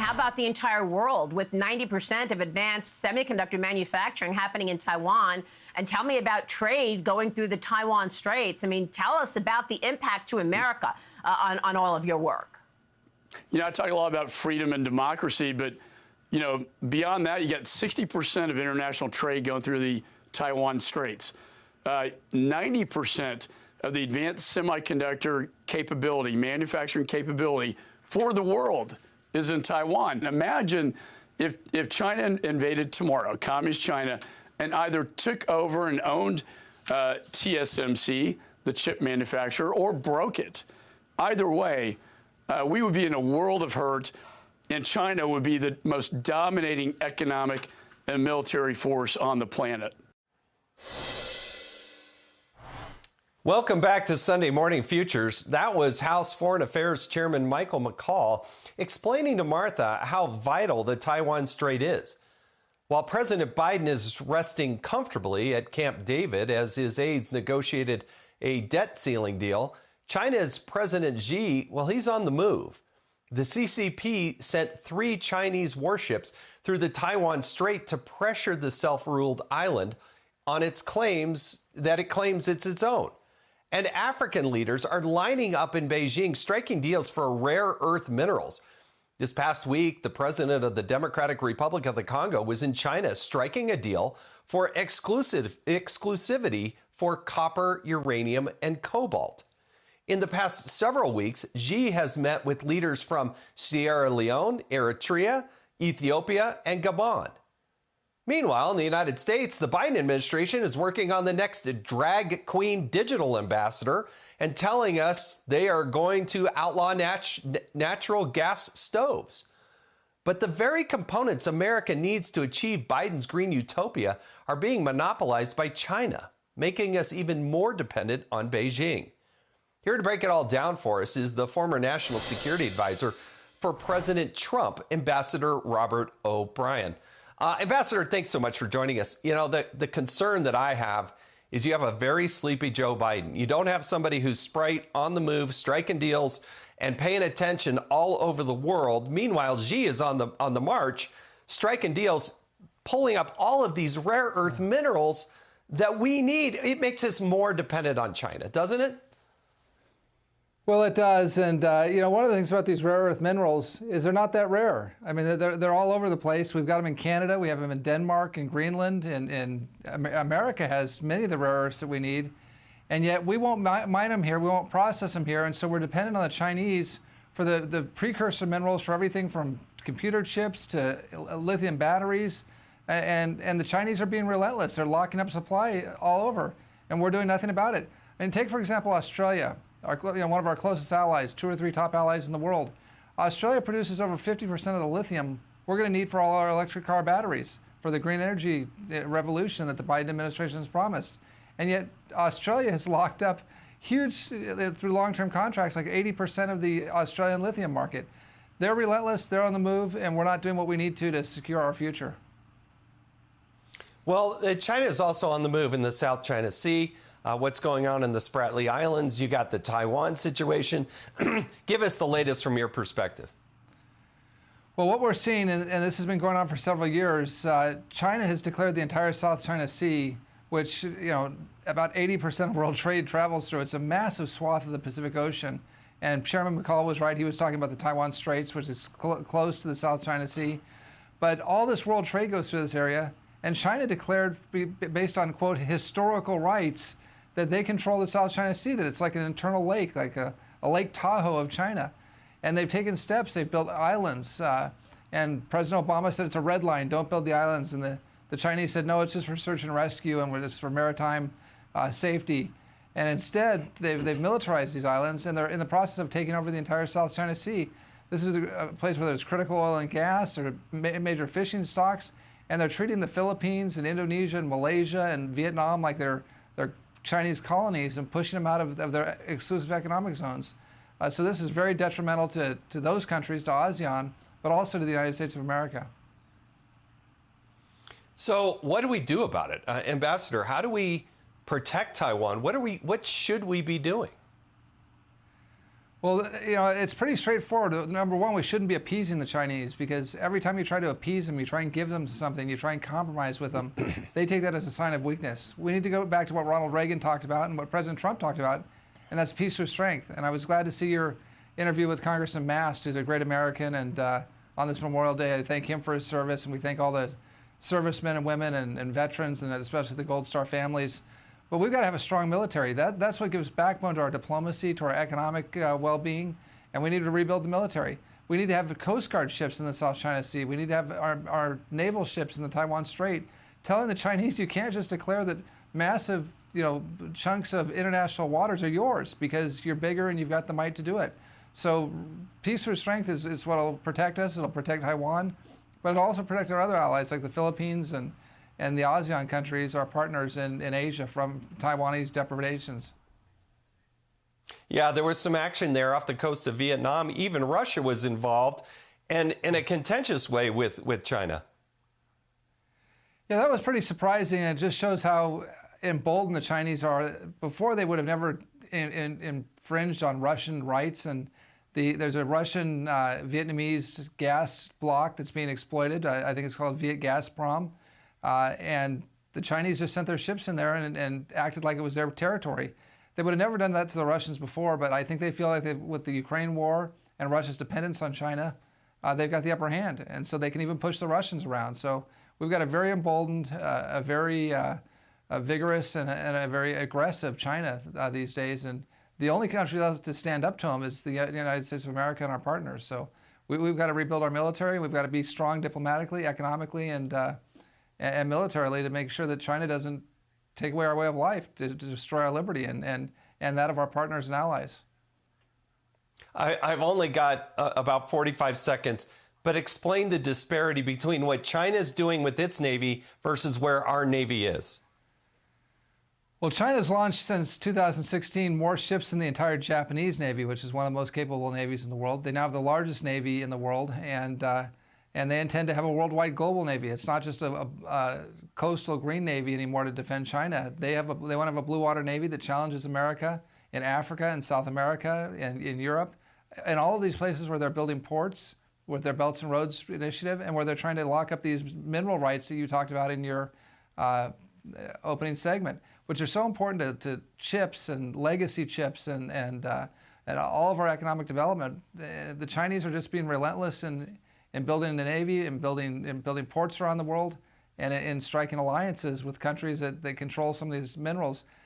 how about the entire world, with 90% of advanced semiconductor manufacturing happening in Taiwan? And tell me about trade going through the Taiwan Straits. I mean, tell us about the impact to America on all of your work. You know, I talk a lot about freedom and democracy, but, you know, beyond that, you got 60% of international trade going through the Taiwan Straits. 90% of the advanced semiconductor capability, manufacturing capability for the world is in Taiwan. Imagine if China invaded tomorrow, communist China, and either took over and owned TSMC, the chip manufacturer, or broke it. Either way, we would be in a world of hurt, and China would be the most dominating economic and military force on the planet. Welcome back to Sunday Morning Futures. That was House Foreign Affairs Chairman Michael McCaul explaining to Martha how vital the Taiwan Strait is. While President Biden is resting comfortably at Camp David as his aides negotiated a debt ceiling deal, China's President Xi, well, he's on the move. The CCP sent 3 Chinese warships through the Taiwan Strait to pressure the self-ruled island on its claims that it claims it's its own. And African leaders are lining up in Beijing, striking deals for rare earth minerals. This past week, the president of the Democratic Republic of the Congo was in China, striking a deal for exclusivity for copper, uranium, and cobalt. In the past several weeks, Xi has met with leaders from Sierra Leone, Eritrea, Ethiopia, and Gabon. Meanwhile, in the United States, the Biden administration is working on the next drag queen digital ambassador and telling us they are going to outlaw natural gas stoves. But the very components America needs to achieve Biden's green utopia are being monopolized by China, making us even more dependent on Beijing. Here to break it all down for us is the former National Security Advisor for President Trump, Ambassador Robert O'Brien. Ambassador, thanks so much for joining us. You know, the concern that I have is you have a very sleepy Joe Biden. You don't have somebody who's sprite on the move, striking deals and paying attention all over the world. Meanwhile, Xi is on the march, striking deals, pulling up all of these rare earth minerals that we need. It makes us more dependent on China, doesn't it? Well, it does. And, you know, one of the things about these rare earth minerals is they're not that rare. I mean, they're all over the place. We've got them in Canada. We have them in Denmark and Greenland. And America has many of the rare earths that we need. And yet we won't mine them here. We won't process them here. And so we're dependent on the Chinese for the precursor minerals for everything from computer chips to lithium batteries. And the Chinese are being relentless. They're locking up supply all over. And we're doing nothing about it. I mean, take, for example, Australia. One of our closest allies, 2 or 3 top allies in the world. Australia produces over 50% of the lithium we're going to need for all our electric car batteries for the green energy revolution that the Biden administration has promised. And yet Australia has locked up huge, through long-term contracts, like 80% of the Australian lithium market. They're relentless, they're on the move, and we're not doing what we need to secure our future. Well, China is also on the move in the South China Sea. What's going on in the Spratly Islands? You got the Taiwan situation. Give us the latest from your perspective. Well, what we're seeing, and this has been going on for several years, China has declared the entire South China Sea, which, you know, about 80% of world trade travels through. It's a massive swath of the Pacific Ocean. And Chairman McCaul was right. He was talking about the Taiwan Straits, which is close to the South China Sea. But all this world trade goes through this area. And China declared, based on, quote, historical rights, that they control the South China Sea, that it's like an internal lake, like a Lake Tahoe of China. And they've taken steps, they've built islands. And President Obama said it's a red line, don't build the islands. And the Chinese said, no, it's just for search and rescue and it's for maritime safety. And instead, they've militarized these islands and they're in the process of taking over the entire South China Sea. This is a place where there's critical oil and gas or major fishing stocks. And they're treating the Philippines and Indonesia and Malaysia and Vietnam like they're Chinese colonies and pushing them out of their exclusive economic zones. So this is very detrimental to those countries, to ASEAN, but also to the United States of America. So what do we do about it? Ambassador, how do we protect Taiwan? What should we be doing? Well, it's pretty straightforward. Number one, we shouldn't be appeasing the Chinese, because every time you try to appease them, you try and give them something, you try and compromise with them, they take that as a sign of weakness. We need to go back to what Ronald Reagan talked about and what President Trump talked about, and that's peace through strength. And I was glad to see your interview with Congressman Mast, who's a great American, and on this Memorial Day, I thank him for his service, and we thank all the servicemen and women and veterans, and especially the Gold Star families. But we've got to have a strong military. That's what gives backbone to our diplomacy, to our economic well-being, and we need to rebuild the military. We need to have Coast Guard ships in the South China Sea. We need to have our naval ships in the Taiwan Strait, telling the Chinese you can't just declare that massive chunks of international waters are yours because you're bigger and you've got the might to do it. So peace through strength is what will protect us. It'll protect Taiwan, but it'll also protect our other allies like the Philippines and the ASEAN countries, our partners in Asia, from Taiwanese depredations. Yeah, there was some action there off the coast of Vietnam. Even Russia was involved, and in a contentious way with China. Yeah, that was pretty surprising, and it just shows how emboldened the Chinese are. Before, they would have never infringed on Russian rights, and there's a Russian Vietnamese gas block that's being exploited. I think it's called Viet Gazprom. And the Chinese just sent their ships in there and acted like it was their territory. They would have never done that to the Russians before, but I think they feel like with the Ukraine war and Russia's dependence on China, they've got the upper hand. And so they can even push the Russians around. So we've got a very emboldened, a very vigorous and a very aggressive China these days. And the only country left to stand up to them is the United States of America and our partners. So we've got to rebuild our military. We've got to be strong diplomatically, economically, and militarily to make sure that China doesn't take away our way of life, to destroy our liberty and that of our partners and allies. I've only got about 45 seconds, but explain the disparity between what China's doing with its Navy versus where our Navy is. Well, China's launched since 2016 more ships than the entire Japanese Navy, which is one of the most capable navies in the world. They now have the largest Navy in the world, and they intend to have a worldwide global Navy. It's not just a coastal green Navy anymore to defend China. They want to have a blue water Navy that challenges America in Africa and South America and in Europe, and all of these places where they're building ports with their Belts and Roads initiative, and where they're trying to lock up these mineral rights that you talked about in your opening segment, which are so important to chips and legacy chips and all of our economic development. The Chinese are just being relentless in building the Navy and building ports around the world and in striking alliances with countries that control some of these minerals.